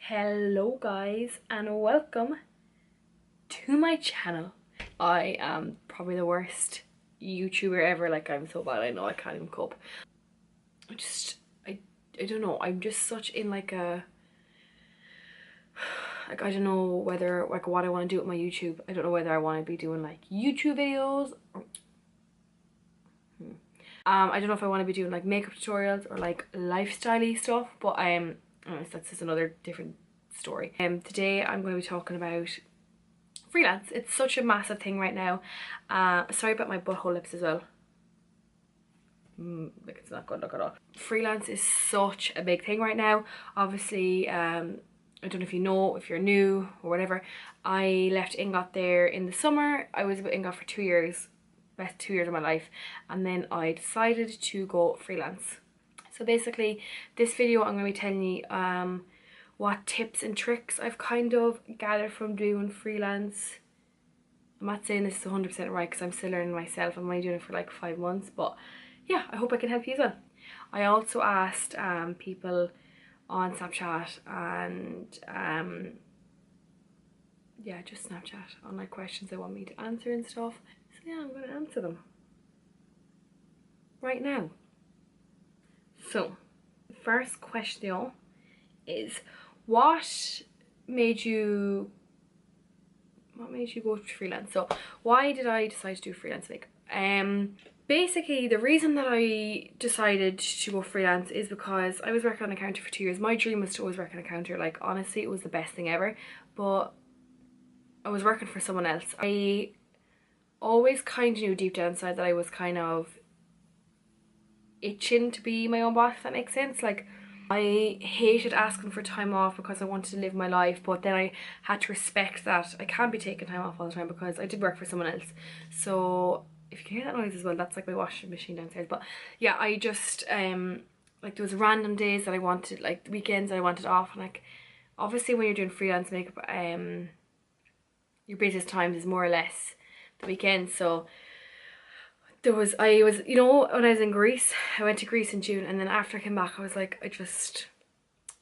Hello guys and welcome to my channel. I am probably the worst YouTuber ever. Like, I'm so bad, I know I can't even cope. I don't know, I'm just such in like a I don't know whether like what I want to do with my YouTube. I don't know whether I want to be doing like YouTube videos or I don't know if I want to be doing like makeup tutorials or like lifestyle-y stuff, but anyways, that's just another different story. Today I'm going to be talking about freelance. It's such a massive thing right now. Sorry about my butthole lips as well. Like, it's not good look at all. Freelance is such a big thing right now. Obviously, I don't know if you know, if you're new or whatever, I left Ingot there in the summer. I was with Ingot for 2 years, best 2 years of my life, and then I decided to go freelance. So basically, this video I'm going to be telling you what tips and tricks I've kind of gathered from doing freelance. I'm not saying this is 100% right because I'm still learning myself. I'm only doing it for like 5 months, but yeah, I hope I can help you as well. I also asked people on Snapchat and yeah, just Snapchat on like questions they want me to answer and stuff. So yeah, I'm going to answer them right now. So the first question is, what made you go to freelance? So why did I decide to do freelance makeup? Basically the reason that I decided to go freelance is because I was working on a counter for 2 years. My dream was to always work on a counter. Like, honestly, it was the best thing ever, but I was working for someone else. I always kind of knew deep down inside that I was kind of itching to be my own boss, if that makes sense. Like, I hated asking for time off because I wanted to live my life, but then I had to respect that I can't be taking time off all the time because I did work for someone else. So if you can hear that noise as well, that's like my washing machine downstairs. But yeah, I just like, there was random days that I wanted, like weekends that I wanted off, and like obviously when you're doing freelance makeup, your busiest times is more or less the weekends. So I was, you know, when I was in Greece, I went to Greece in June, and then after I came back I was like, I just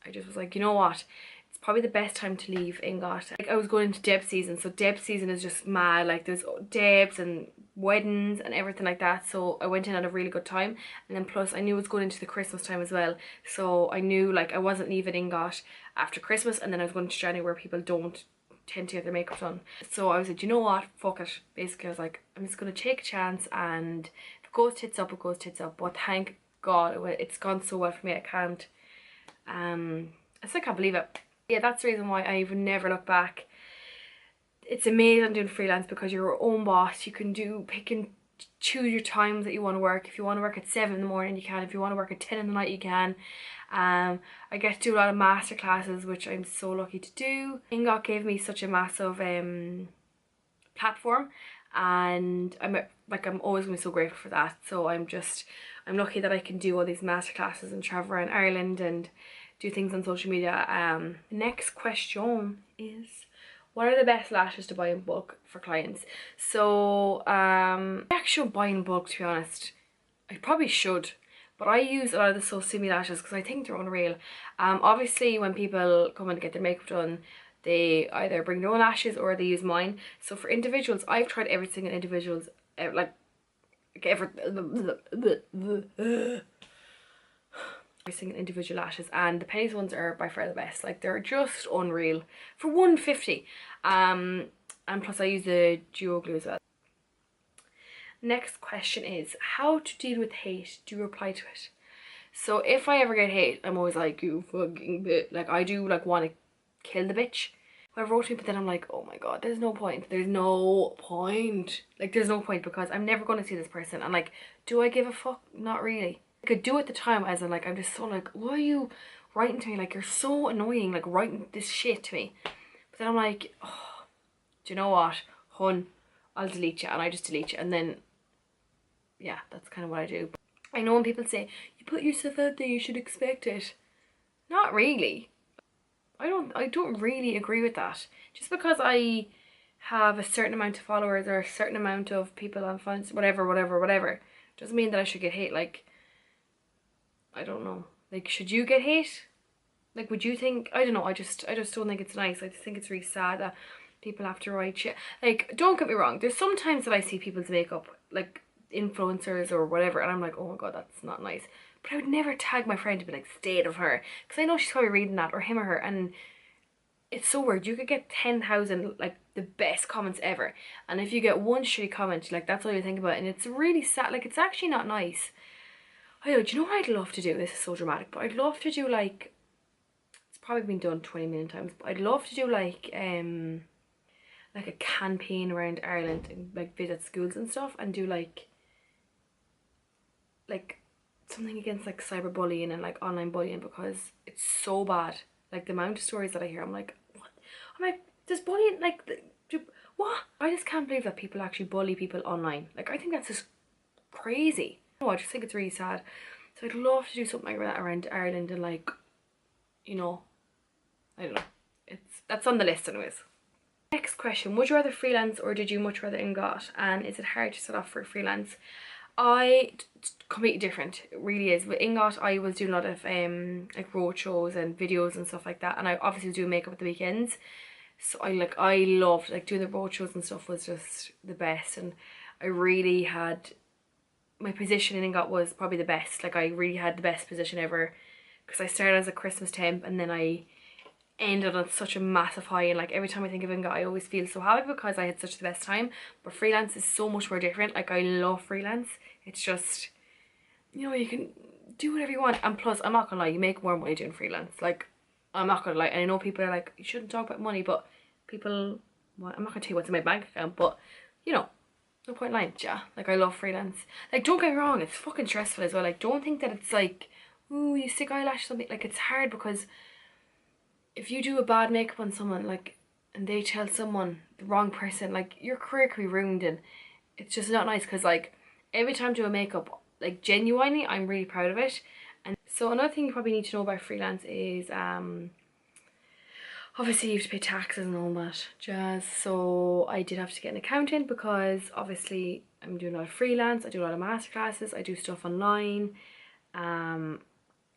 was like, you know what, it's probably the best time to leave Ingot. Like, I was going into Deb season, so Deb season is just mad. Like, there's Debs and weddings and everything like that, so I went in at a really good time. And then plus I knew it was going into the Christmas time as well, so I knew like I wasn't leaving Ingot after Christmas, and then I was going to January where people don't tend to get their makeup done. So I was like, you know what, fuck it. Basically I was like, I'm just gonna take a chance, and if it goes tits up, it goes tits up. But thank God it's gone so well for me. I can't I still can't believe it. Yeah, that's the reason why I've never looked back. It's amazing doing freelance because you're your own boss. You can pick and choose your times that you want to work. If you want to work at 7 in the morning, you can. If you want to work at 10 in the night, you can. I get to do a lot of master classes, which I'm so lucky to do. Ingot gave me such a massive platform, and I'm always going to be so grateful for that. So I'm lucky that I can do all these master classes and travel around Ireland and do things on social media. The next question is, what are the best lashes to buy in bulk for clients? So I actually don't buy in bulk, to be honest. I probably should, but I use a lot of the So Simi lashes because I think they're unreal. Obviously when people come in to get their makeup done, they either bring their own lashes or they use mine. So for individuals, I've tried everything in individuals, every single individual lashes, and the Pennies ones are by far the best. Like, they're just unreal for $1.50. And plus I use the duo glue as well. Next question is, how to deal with hate? Do you reply to it? So if I ever get hate, I'm always like, you fucking bitch. Like, I do like want to kill the bitch whoever wrote me, but then I'm like, oh my god, there's no point. There's no point. Like, there's no point because I'm never going to see this person. And like, do I give a fuck? Not really. I could do at the time, as in like, I'm just so like, why are you writing to me? Like, you're so annoying, like writing this shit to me. But then I'm like, oh, do you know what, hun, I'll delete you. And I just delete you, and then yeah, that's kind of what I do. I know when people say, you put yourself out there, you should expect it. Not really. I don't really agree with that. Just because I have a certain amount of followers or a certain amount of people on fans, whatever, doesn't mean that I should get hate. Like, I don't know. Like, should you get hate? Like, would you think, I don't know, I just don't think it's nice. I just think it's really sad that people have to write shit. Like, don't get me wrong, there's sometimes that I see people's makeup, like influencers or whatever, and I'm like, oh my god, that's not nice. But I would never tag my friend to be like, stayed of her, because I know she's probably reading that, or him or her, and it's so weird. You could get 10,000 like the best comments ever, and if you get one shitty comment, like that's all you think about, and it's really sad. Like, it's actually not nice. I know, do you know what I'd love to do? This is so dramatic, but I'd love to do like, it's probably been done 20 million times, but I'd love to do like a campaign around Ireland and like visit schools and stuff and do like something against like cyberbullying and like online bullying, because it's so bad. Like, the amount of stories that I hear, I'm like, what? I'm like, does bullying, like, what? I just can't believe that people actually bully people online. Like, I think that's just crazy. Oh, I just think it's really sad. So I'd love to do something like that around Ireland, and like, you know, I don't know. That's on the list anyways. Next question, would you rather freelance or did you much rather ingot? And is it hard to set off for freelance? Completely different, it really is. With ingot, I was doing a lot of like road shows and videos and stuff like that, and I obviously was doing makeup at the weekends. So I loved like doing the road shows and stuff, was just the best, and I really had, my position in ingot was probably the best. Like, I really had the best position ever, because I started as a Christmas temp and then I ended on such a massive high, and like every time I think of ingot I always feel so happy because I had such the best time. But freelance is so much more different. Like, I love freelance. It's just, you know, you can do whatever you want, and plus, I'm not gonna lie, you make more money doing freelance. Like, I'm not gonna lie, and I know people are like, you shouldn't talk about money, but people, well, I'm not gonna tell you what's in my bank account, but you know, no point lying. Yeah, like, I love freelance. Like, don't get me wrong, it's fucking stressful as well. Like, don't think that it's like, ooh, you stick eyelash something. Like, it's hard because if you do a bad makeup on someone, like, and they tell someone, the wrong person, like, your career could be ruined, and it's just not nice. Because like, every time I do a makeup, like, genuinely I'm really proud of it. And so another thing you probably need to know about freelance is obviously you have to pay taxes and all that jazz. So I did have to get an accountant, because obviously I'm doing a lot of freelance, I do a lot of masterclasses, I do stuff online.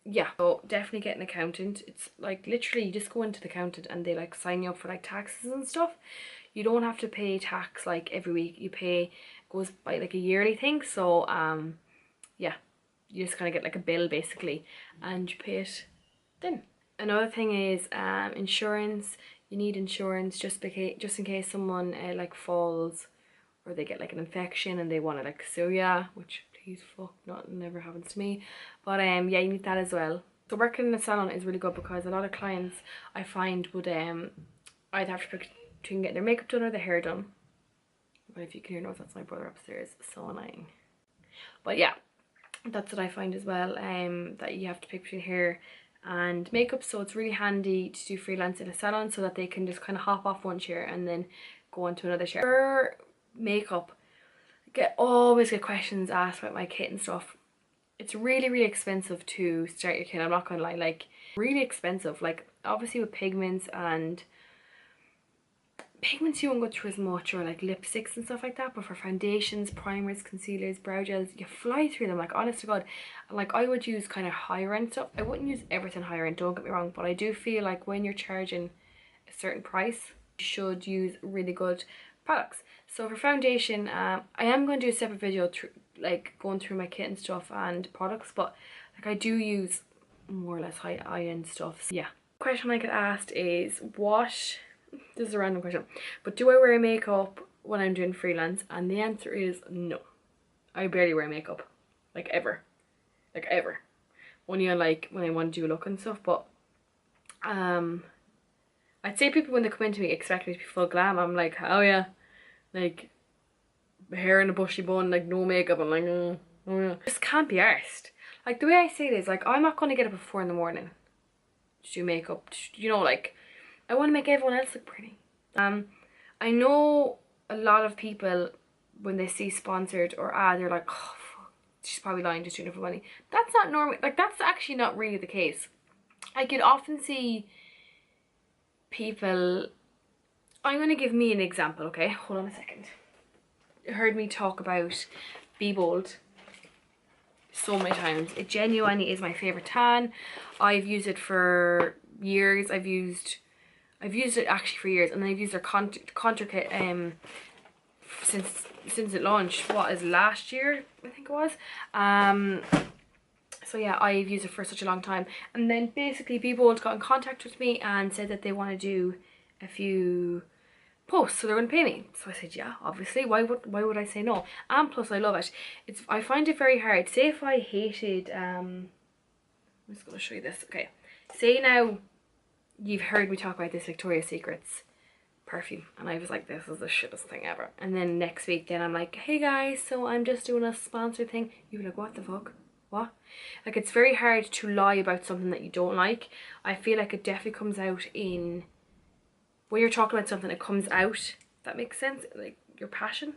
Yeah, so definitely get an accountant. It's like, literally you just go into the accountant and they like sign you up for like taxes and stuff. You don't have to pay tax like every week. You pay, goes by like a yearly thing. So yeah, you just kind of get like a bill basically, and you pay it then. Another thing is insurance. You need insurance just in case someone like falls, or they get like an infection and they want to like sue ya, which please fuck not, never happens to me. But yeah, you need that as well. So working in a salon is really good, because a lot of clients I find would either have to pick between getting their makeup done or their hair done. But if you can hear noise, that's my brother upstairs, so annoying. But yeah, that's what I find as well, that you have to pick between hair and makeup. So it's really handy to do freelance in a salon, so that they can just kind of hop off one chair and then go on to another chair. For makeup, always get questions asked about my kit and stuff. It's really expensive to start your kit, I'm not gonna lie. Like, really expensive. Like, obviously with pigments you won't go through as much, or like lipsticks and stuff like that, but for foundations, primers, concealers, brow gels, you fly through them, like, honest to god. Like, I would use kind of higher end stuff. I wouldn't use everything higher end, don't get me wrong, but I do feel like when you're charging a certain price, you should use really good products. So for foundation, I am going to do a separate video like going through my kit and stuff and products, but like, I do use more or less high-end stuff. So yeah. Question I get asked is, this is a random question, but do I wear makeup when I'm doing freelance? And the answer is no. I barely wear makeup, like ever, only on like when I want to do a look and stuff. But I'd say people when they come into me expect me to be full glam. I'm like, oh yeah, like hair in a bushy bun, like no makeup. I'm like, oh yeah, just can't be arsed. Like, the way I say it is, like, I'm not going to get up at 4 in the morning to do makeup, you know, like, I want to make everyone else look pretty. I know a lot of people, when they see sponsored or ad, they're like, oh fuck, she's probably lying, just doing it for money. That's not normal. Like, that's actually not really the case. I could often see people, I'm going to give me an example, okay? Hold on a second. You heard me talk about Be Bold so many times. It genuinely is my favorite tan. I've used it for years. I've used it actually for years, and then I've used their contour kit since it launched. What is last year, I think it was. So yeah, I've used it for such a long time. And then basically people got in contact with me and said that they want to do a few posts, so they're going to pay me. So I said, yeah, obviously, why would I say no? And plus I love it. I find it very hard. Say if I hated I'm just going to show you this. Okay, say now you've heard me talk about this Victoria's Secrets perfume, and I was like, this is the shittest thing ever. And then next week then I'm like, hey guys, so I'm just doing a sponsor thing. You're like, what the fuck? What? Like, it's very hard to lie about something that you don't like. I feel like it definitely comes out in when you're talking about something, it comes out, if that makes sense, like your passion.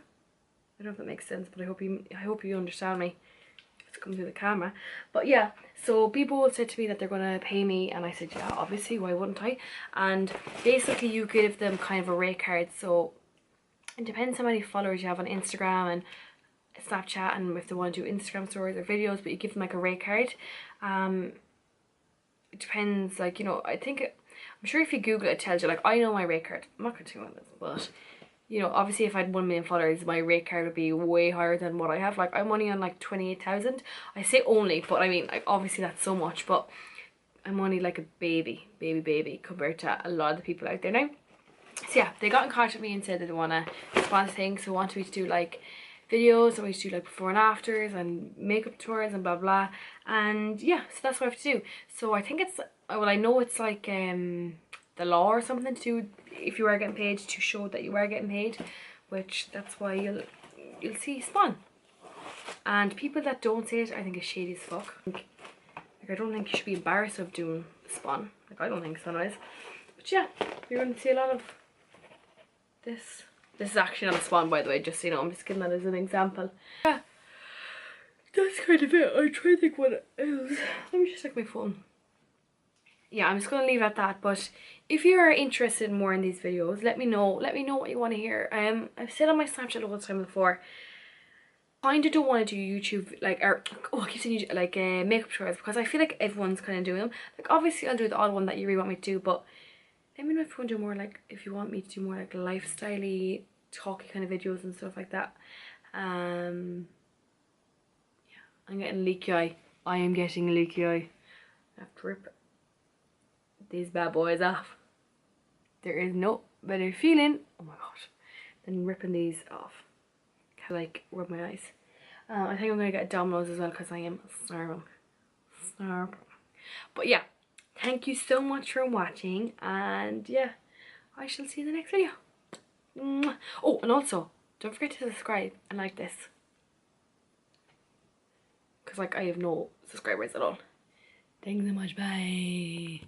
I don't know if that makes sense, but I hope you understand me. It's coming through the camera. But yeah, so people said to me that they're gonna pay me, and I said, yeah, obviously, why wouldn't I? And basically you give them kind of a rate card. So it depends how many followers you have on Instagram and Snapchat, and if they want to do Instagram stories or videos, but you give them like a rate card. It depends, like, you know, I'm sure if you Google it, it tells you. Like, I know my rate card. I'm not going to tell you what it is, but you know, obviously if I had 1 million followers, my rate card would be way higher than what I have. Like, I'm only on like 28,000. I say only, but I mean, like, obviously that's so much, but I'm only like a baby compared to a lot of the people out there now. So yeah, they got in contact with me and said that they want to sponsor things, so want me to do like videos, so we do like before and afters and makeup tours and blah blah. And yeah, so that's what I have to do. So I think it's, well, I know it's like the law or something to do if you are getting paid, to show that you are getting paid, which that's why you'll see spawn. And people that don't say it, I think is shady as fuck. Like, I don't think you should be embarrassed of doing spawn. Like, I don't think so, anyways. But yeah, you're going to see a lot of this. This is actually not a spawn, by the way, just so you know. I'm just giving that as an example. Yeah, that's kind of it. I try to think what it is. Let me just check my phone. Yeah, I'm just going to leave it at that. But if you are interested more in these videos, let me know. Let me know what you want to hear. I've said on my Snapchat all the time before, I kind of don't want to do YouTube, like, or, oh, I keep saying YouTube, like, makeup tutorials, because I feel like everyone's kind of doing them. Like, obviously I'll do the odd one that you really want me to do, but let me know if you want to do more, like, if you want me to do more, like, lifestyle-y, talky kind of videos and stuff like that. Yeah, I'm getting leaky eye. I am getting leaky eye. I have to rip these bad boys off. There is no better feeling, oh my god, than ripping these off. Kind of like rub my eyes. I think I'm gonna get Domino's as well, because I am starving. But yeah, thank you so much for watching, and yeah, I shall see you in the next video. Mwah. Oh, and also don't forget to subscribe and like this, because like I have no subscribers at all. Thanks so much, bye.